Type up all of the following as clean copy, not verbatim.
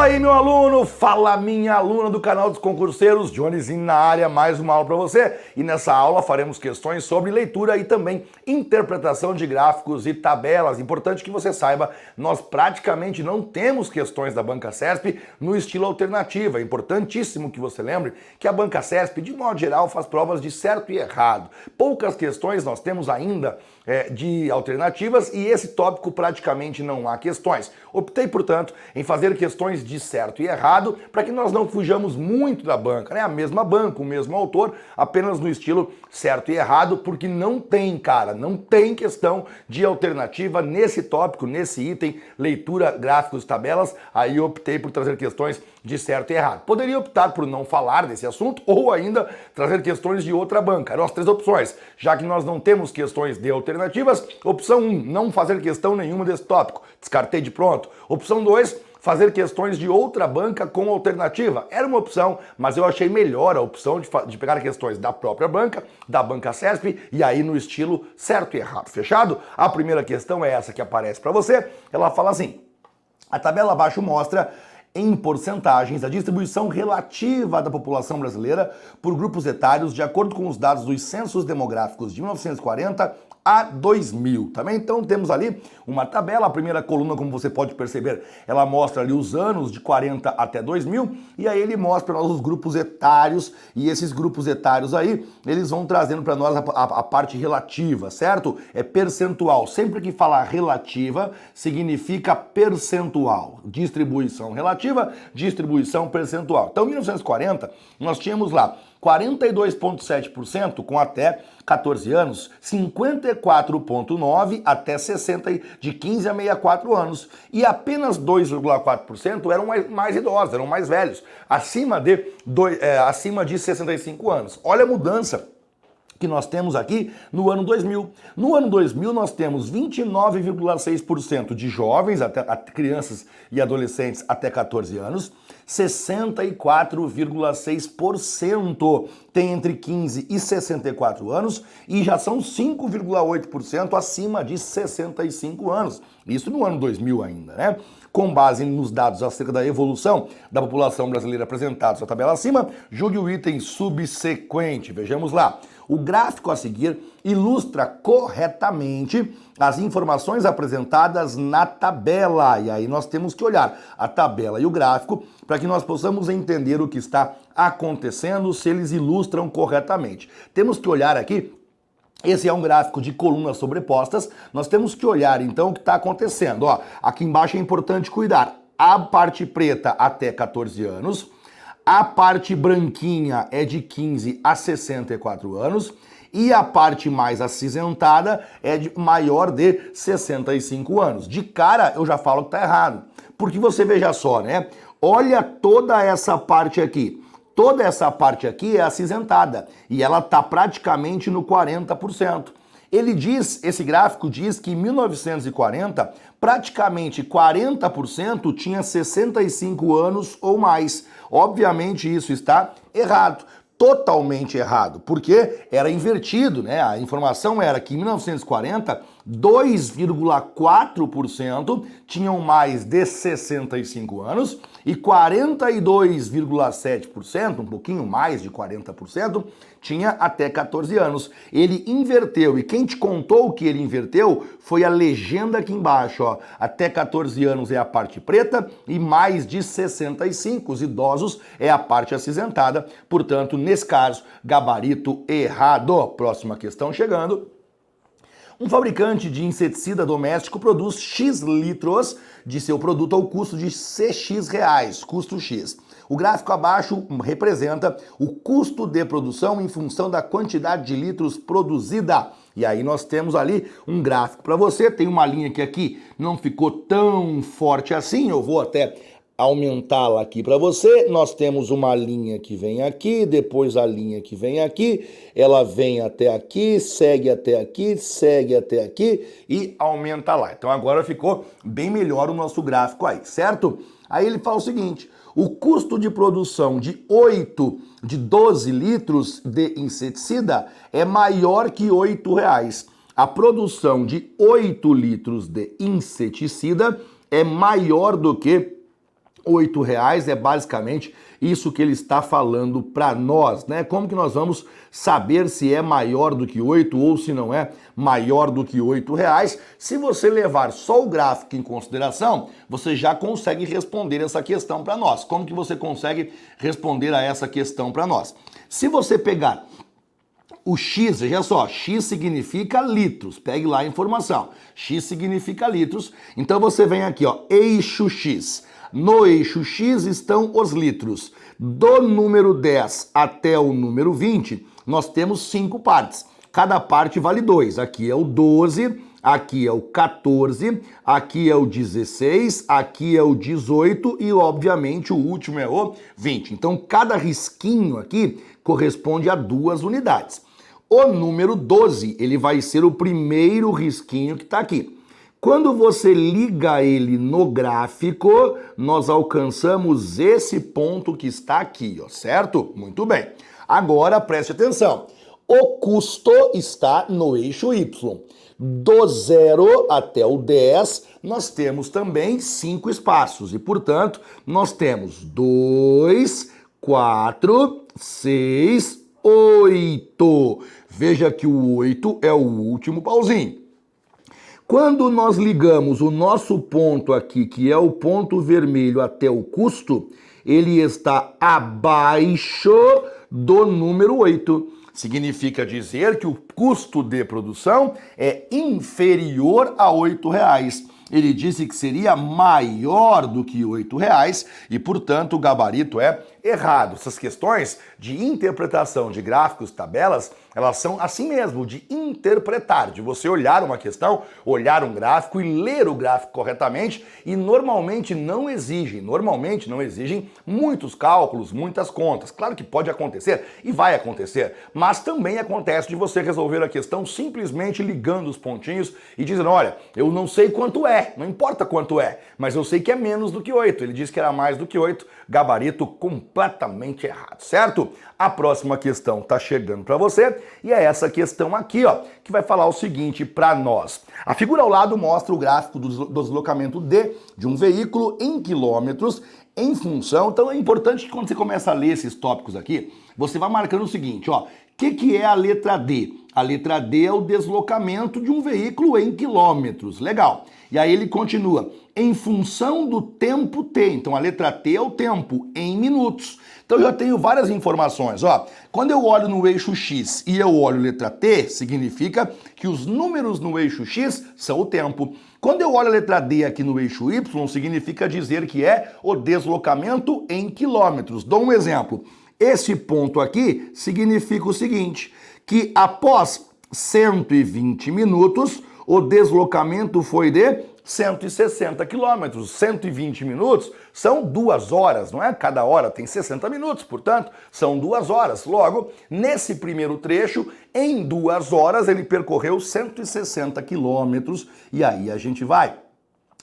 aí, meu aluno! Fala, minha aluna do canal dos concurseiros, Jonezinho na área, mais uma aula para você. E nessa aula faremos questões sobre leitura e também interpretação de gráficos e tabelas. Importante que você saiba, nós praticamente não temos questões da Banca CESP no estilo alternativo. É importantíssimo que você lembre que a Banca CESP, de modo geral, faz provas de certo e errado. Poucas questões nós temos ainda de alternativas e esse tópico praticamente não há questões. Optei, portanto, em fazer questões de certo e errado para que nós não fujamos muito da banca, né? A mesma banca, o mesmo autor, apenas no estilo certo e errado, porque não tem, cara, não tem questão de alternativa nesse tópico, nesse item, leitura, gráficos, tabelas. Aí eu optei por trazer questões de certo e errado. Poderia optar por não falar desse assunto ou ainda trazer questões de outra banca. Eram as três opções. Já que nós não temos questões de alternativas, opção 1, não fazer questão nenhuma desse tópico. Descartei de pronto. Opção 2, fazer questões de outra banca com alternativa. Era uma opção, mas eu achei melhor a opção de pegar questões da própria banca, da Banca CESP, e aí no estilo certo e errado. Fechado? A primeira questão é essa que aparece para você. Ela fala assim: a tabela abaixo mostra em porcentagens a distribuição relativa da população brasileira por grupos etários de acordo com os dados dos censos demográficos de 1940 a 2000, tá bem? Então temos ali uma tabela, a primeira coluna, como você pode perceber, ela mostra ali os anos de 40 até 2000, e aí ele mostra para nós os grupos etários, e esses grupos etários aí, eles vão trazendo para nós a parte relativa, certo? É percentual, sempre que falar relativa, significa percentual, distribuição relativa, distribuição percentual. Então, em 1940, nós tínhamos lá 42,7% com até 14 anos, 54,9% até 60, de 15 a 64 anos, e apenas 2,4% eram mais idosos, eram mais velhos, acima de 65 anos. Olha a mudança que nós temos aqui no ano 2000. No ano 2000 nós temos 29,6% de jovens, até crianças e adolescentes até 14 anos, 64,6% tem entre 15 e 64 anos e já são 5,8% acima de 65 anos. Isso no ano 2000 ainda, né? Com base nos dados acerca da evolução da população brasileira apresentados na tabela acima, julgue o item subsequente. Vejamos lá. O gráfico a seguir ilustra corretamente as informações apresentadas na tabela. E aí nós temos que olhar a tabela e o gráfico para que nós possamos entender o que está acontecendo, se eles ilustram corretamente. Temos que olhar aqui. Esse é um gráfico de colunas sobrepostas. Nós temos que olhar então o que está acontecendo. Ó, aqui embaixo é importante cuidar. A parte preta até 14 anos. A parte branquinha é de 15 a 64 anos e a parte mais acinzentada é maior de 65 anos. De cara, eu já falo que tá errado. Porque você veja só, né? Olha toda essa parte aqui. Toda essa parte aqui é acinzentada e ela tá praticamente no 40%. Ele diz, esse gráfico diz que em 1940, praticamente 40% tinha 65 anos ou mais. Obviamente isso está errado, totalmente errado, porque era invertido, né? A informação era que em 1940, 2,4% tinham mais de 65 anos e 42,7%, um pouquinho mais de 40%, tinha até 14 anos. Ele inverteu, e quem te contou que ele inverteu foi a legenda aqui embaixo, ó. Até 14 anos é a parte preta e mais de 65, os idosos, é a parte acinzentada. Portanto, nesse caso, gabarito errado. Próxima questão chegando. Um fabricante de inseticida doméstico produz X litros de seu produto ao custo de CX reais, custo X. O gráfico abaixo representa o custo de produção em função da quantidade de litros produzida. E aí nós temos ali um gráfico para você, tem uma linha que aqui não ficou tão forte assim, eu vou até aumentá-la aqui para você. Nós temos uma linha que vem aqui, depois a linha que vem aqui, ela vem até aqui, segue até aqui, segue até aqui e aumenta lá. Então agora ficou bem melhor o nosso gráfico aí, certo? Aí ele fala o seguinte: o custo de produção de 12 litros de inseticida é maior que R$8. A produção de 8 litros de inseticida é maior do que R$ 8 é basicamente isso que ele está falando para nós, né? Como que nós vamos saber se é maior do que 8 ou se não é maior do que R$ 8? Se você levar só o gráfico em consideração, você já consegue responder essa questão para nós. Como que você consegue responder a essa questão para nós? Se você pegar o X, veja só, X significa litros, pegue lá a informação. X significa litros, então você vem aqui, ó, eixo X. No eixo X estão os litros. Do número 10 até o número 20, nós temos 5 partes. Cada parte vale 2. Aqui é o 12, aqui é o 14, aqui é o 16, aqui é o 18 e, obviamente, o último é o 20. Então, cada risquinho aqui corresponde a 2 unidades. O número 12, ele vai ser o primeiro risquinho que está aqui. Quando você liga ele no gráfico, nós alcançamos esse ponto que está aqui, ó, certo? Muito bem. Agora preste atenção. O custo está no eixo Y. Do 0 até o 10, nós temos também 5 espaços. E, portanto, nós temos 2, 4, 6, 8. Veja que o 8 é o último pauzinho. Quando nós ligamos o nosso ponto aqui, que é o ponto vermelho, até o custo, ele está abaixo do número 8. Significa dizer que o custo de produção é inferior a R$ 8. Ele disse que seria maior do que R$ 8 e, portanto, o gabarito é errado. Essas questões de interpretação de gráficos, tabelas, elas são assim mesmo, de interpretar, de você olhar uma questão, olhar um gráfico e ler o gráfico corretamente e normalmente não exigem muitos cálculos, muitas contas. Claro que pode acontecer e vai acontecer, mas também acontece de você resolver a questão simplesmente ligando os pontinhos e dizendo, olha, eu não sei quanto é, não importa quanto é, mas eu sei que é menos do que 8. Ele disse que era mais do que 8, gabarito completamente errado, certo? A próxima questão tá chegando para você e é essa questão aqui, ó, que vai falar o seguinte para nós. A figura ao lado mostra o gráfico do deslocamento D de um veículo em quilômetros em função. Então é importante que quando você começa a ler esses tópicos aqui, você vai marcando o seguinte, ó, o que é a letra D? A letra D é o deslocamento de um veículo em quilômetros. Legal. E aí ele continua, em função do tempo T. Então a letra T é o tempo, em minutos. Então eu já tenho várias informações, ó. Quando eu olho no eixo X e eu olho letra T, significa que os números no eixo X são o tempo. Quando eu olho a letra D aqui no eixo Y, significa dizer que é o deslocamento em quilômetros. Dou um exemplo. Esse ponto aqui significa o seguinte, que após 120 minutos, o deslocamento foi de 160 quilômetros. 120 minutos são 2 horas, não é? Cada hora tem 60 minutos, portanto, são 2 horas. Logo, nesse primeiro trecho, em 2 horas, ele percorreu 160 quilômetros. E aí a gente vai.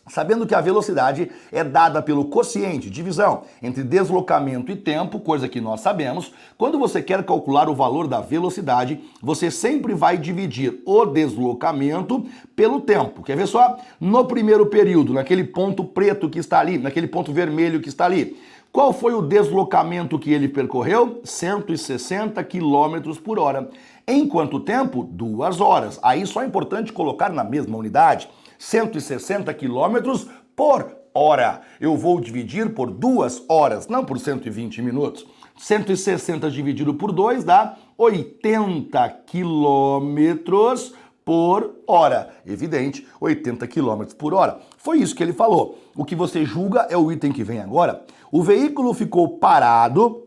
Sabendo que a velocidade é dada pelo quociente, divisão, entre deslocamento e tempo, coisa que nós sabemos, quando você quer calcular o valor da velocidade, você sempre vai dividir o deslocamento pelo tempo. Quer ver só? No primeiro período, naquele ponto preto que está ali, naquele ponto vermelho que está ali, qual foi o deslocamento que ele percorreu? 160 km por hora. Em quanto tempo? 2 horas. Aí só é importante colocar na mesma unidade. 160 quilômetros por hora. Eu vou dividir por 2 horas, não por 120 minutos. 160 dividido por 2 dá 80 quilômetros por hora. Evidente, 80 quilômetros por hora. Foi isso que ele falou. O que você julga é o item que vem agora. O veículo ficou parado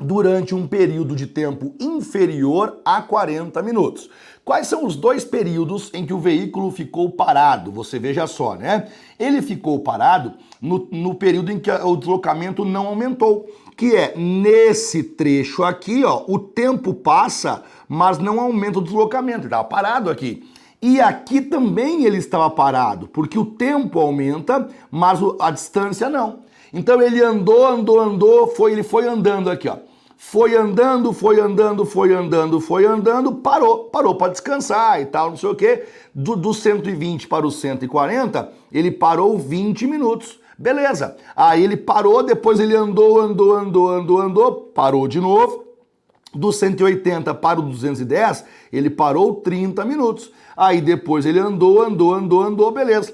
durante um período de tempo inferior a 40 minutos. Quais são os 2 períodos em que o veículo ficou parado? Você veja só, né? Ele ficou parado no período em que o deslocamento não aumentou, que é nesse trecho aqui, ó, o tempo passa, mas não aumenta o deslocamento, ele estava parado aqui. E aqui também ele estava parado, porque o tempo aumenta, mas a distância não. Então ele andou, ele foi andando aqui, ó. Foi andando, parou para descansar e tal, não sei o quê. Do 120 para o 140, ele parou 20 minutos. Beleza. Aí ele parou, depois ele andou, parou de novo. Do 180 para o 210, ele parou 30 minutos. Aí depois ele andou, beleza.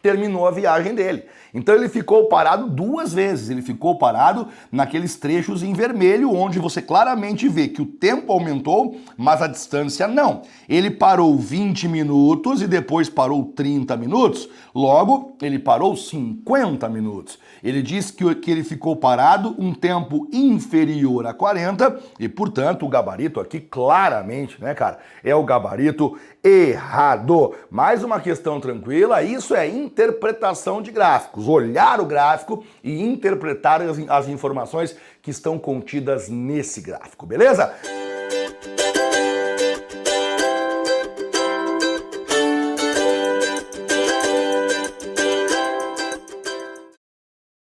Terminou a viagem dele. Então ele ficou parado duas vezes. Ele ficou parado naqueles trechos em vermelho, onde você claramente vê que o tempo aumentou, mas a distância não. Ele parou 20 minutos e depois parou 30 minutos. Logo, ele parou 50 minutos. Ele diz que ele ficou parado um tempo inferior a 40 e, portanto, o gabarito aqui claramente, né, cara, é o gabarito errado. Mais uma questão tranquila, isso é interpretação de gráficos. Olhar o gráfico e interpretar as informações que estão contidas nesse gráfico, beleza?